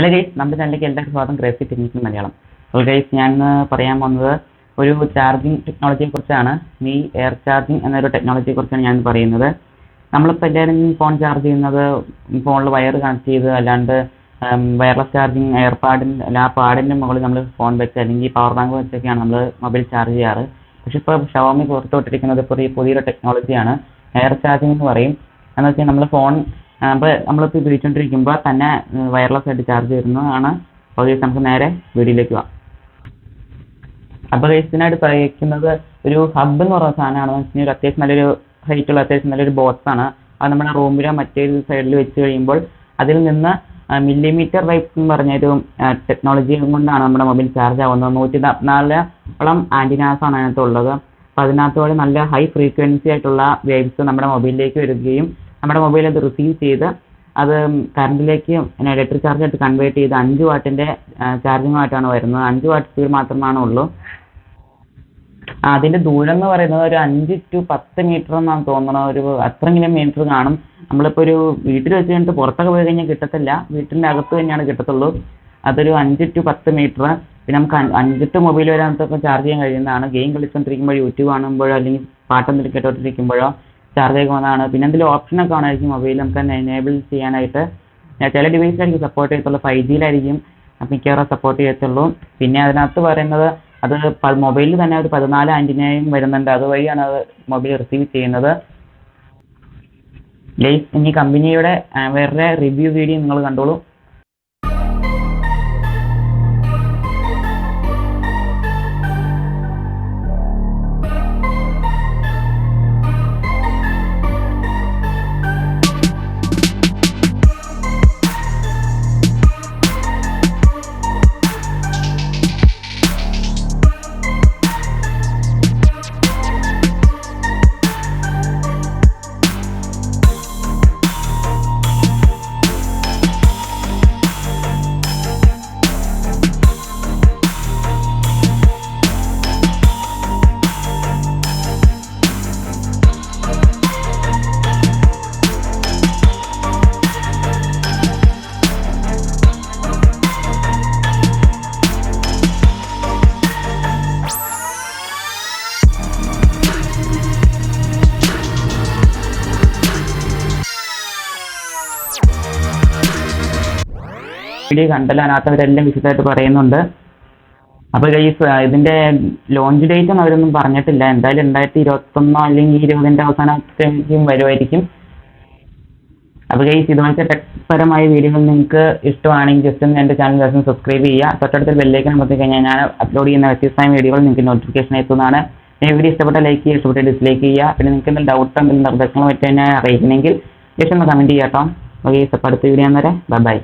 Hello guys, നമ്മുടെ ചാനലിലേക്ക് എല്ലാവർക്കും സ്വാഗതം. Crazy technical Malayalam. അപ്പോൾ ഗൈസ്, ഞാൻ പറയാൻ പോകുന്നത് ഒരു ചാർജിങ് ടെക്നോളജിയെ കുറിച്ചാണ്. ഈ എയർ ചാർജിങ് എന്നൊരു ടെക്നോളജിയെ കുറിച്ചാണ് ഞാൻ പറയുന്നത്. നമ്മളിപ്പോൾ എല്ലാവരും ഫോൺ ചാർജ് ചെയ്യുന്നത് ഫോണിൽ വയർ കണക്ട് ചെയ്ത്, അല്ലാണ്ട് വയർലെസ് ചാർജിങ് ആ പാഡിൻ്റെ മുകളിൽ നമ്മൾ ഫോൺ വെച്ച് അല്ലെങ്കിൽ പവർ ബാങ്ക് വെച്ചൊക്കെയാണ് നമ്മൾ മൊബൈൽ ചാർജ് ചെയ്യാറ്. പക്ഷെ ഇപ്പോൾ ഷവോമി പുറത്തുവിട്ടിരിക്കുന്നത് പുതിയൊരു ടെക്നോളജിയാണ്, എയർ ചാർജിങ് എന്ന് പറയും. എന്ന് വെച്ചാൽ നമ്മൾ ഫോൺ നമ്മളിപ്പോൾ ഉപയോഗിച്ചുകൊണ്ടിരിക്കുമ്പോൾ തന്നെ വയർലെസ് ആയിട്ട് ചാർജ് ചെയ്യുന്നതാണ്. അപ്പോൾ നമുക്ക് നേരെ വീഡിയോയിലേക്ക് പോകാം. അപ്പോൾ ഇതിനായിട്ട് പ്രയോഗിക്കുന്നത് ഒരു ഹബ്ബ് എന്ന് പറയുന്ന സാധനമാണെന്ന് വെച്ചാൽ ഒരു അത്യാവശ്യം നല്ലൊരു ഹൈറ്റുള്ള അത്യാവശ്യം നല്ലൊരു ബോക്സാണ്. അത് നമ്മുടെ റൂമിലോ മറ്റൊരു സൈഡിൽ വെച്ച് കഴിയുമ്പോൾ അതിൽ നിന്ന് മില്ലിമീറ്റർ വേവ് എന്ന് പറഞ്ഞൊരു ടെക്നോളജി കൊണ്ടാണ് നമ്മുടെ മൊബൈൽ ചാർജ് ആവുന്നത്. 114 ആൻറ്റിനാസാണ് അതിനകത്തുള്ളത്. അപ്പോൾ അതിനകത്തോടെ നല്ല ഹൈ ഫ്രീക്വൻസി ആയിട്ടുള്ള വേവ്സ് നമ്മുടെ മൊബൈലിലേക്ക് വരികയും നമ്മുടെ മൊബൈൽ അത് റിസീവ് ചെയ്ത് അത് കറണ്ടിലേക്ക് ഇലക്ട്രിക് ചാർജ് ആയിട്ട് കൺവേർട്ട് ചെയ്ത് 5 വാട്ടിൻ്റെ ചാർജിങ്ങുമായിട്ടാണ് വരുന്നത്. 5 വാട്ട് സ്പീഡ് മാത്രമാണ് ഉള്ളൂ. അതിൻ്റെ ദൂരം എന്ന് പറയുന്നത് ഒരു 5 to 10 മീറ്റർ എന്നാണ് തോന്നുന്നത്. ഒരു അത്രയെങ്കിലും മീറ്റർ കാണും. നമ്മളിപ്പോൾ ഒരു വീട്ടിൽ വെച്ച് കഴിഞ്ഞിട്ട് പുറത്തൊക്കെ പോയി കഴിഞ്ഞാൽ കിട്ടത്തില്ല, വീട്ടിൻ്റെ അകത്ത് തന്നെയാണ് കിട്ടത്തുള്ളൂ. അതൊരു 5 to 10 മീറ്റർ. പിന്നെ നമുക്ക് 5 മൊബൈൽ വരാനത്തൊക്കെ ചാർജ് ചെയ്യാൻ കഴിയുന്നതാണ്. ഗെയിം കളിച്ചുകൊണ്ടിരിക്കുമ്പോൾ, യൂട്യൂബ് കാണുമ്പോഴോ അല്ലെങ്കിൽ പാട്ടെന്തെങ്കിലും കേട്ടോണ്ടിരിക്കുമ്പോഴോ ചാർജ് ആക്കുന്നതാണ്. പിന്നെ എന്തെങ്കിലും ഓപ്ഷനൊക്കെ ആണായിരിക്കും മൊബൈൽ നമുക്ക് തന്നെ എനേബിൾ ചെയ്യാനായിട്ട്. ചില ഡിവൈസിലായിരിക്കും സപ്പോർട്ട് ചെയ്യത്തുള്ളൂ, 5Gയിലായിരിക്കും മിക്കവാറും സപ്പോർട്ട് ചെയ്യത്തുള്ളൂ. പിന്നെ അതിനകത്ത് പറയുന്നത് അത് മൊബൈലിൽ തന്നെ ഒരു 14 ആൻറ്റിനയും വരുന്നുണ്ട്. അതുവഴിയാണ് അത് മൊബൈൽ റിസീവ് ചെയ്യുന്നത്. ഗൈസ്, ഇനി കമ്പനിയുടെ വേറെ റിവ്യൂ വീഡിയോ നിങ്ങൾ കണ്ടോളൂ. വീഡിയോ കണ്ടല്ലോ, അതിനകത്ത് അവരെല്ലാം വിശദമായിട്ട് പറയുന്നുണ്ട്. അപ്പോൾ ഗൈസ്, ഇതിൻ്റെ ലോഞ്ച് ഡേറ്റും അവരൊന്നും പറഞ്ഞിട്ടില്ല. എന്തായാലും 2021 അല്ലെങ്കിൽ 2020 അവസാനത്തേക്കും വരുമായിരിക്കും. അപ്പോൾ ഗൈസ്, ഇതുപോലത്തെ ടെക്പരമായ വീഡിയോകൾ നിങ്ങൾക്ക് ഇഷ്ടമാണെങ്കിൽ ജസ്റ്റ് ഒന്ന് എൻ്റെ ചാനൽ സബ്സ്ക്രൈബ് ചെയ്യുക. തൊട്ടടുത്ത് ബെല്ലൈക്കൺ അമർത്തി കഴിഞ്ഞാൽ ഞാൻ അപ്ലോഡ് ചെയ്യുന്ന വ്യത്യസ്തമായ വീഡിയോകൾ നിങ്ങൾക്ക് നോട്ടിഫിക്കേഷൻ എത്തുന്നതാണ്. ഈ വീഡിയോ ഇഷ്ടപ്പെട്ട ലൈക്ക് ചെയ്യുക, ഇഷ്ടപ്പെട്ട ഡിസ്ലൈക്ക് ചെയ്യുക. പിന്നെ നിങ്ങൾക്ക് എന്തെങ്കിലും ഡൗട്ട് എന്തെങ്കിലും നിർദ്ദേശങ്ങൾ പറ്റി എന്നെ അറിയിക്കണമെങ്കിൽ ജസ്റ്റ് ഒന്ന് കമൻറ്റ് ചെയ്യാം കേട്ടോ. ഓക്കെ, അപ്പോൾ അടുത്ത വീഡിയോ വരെ ബൈ.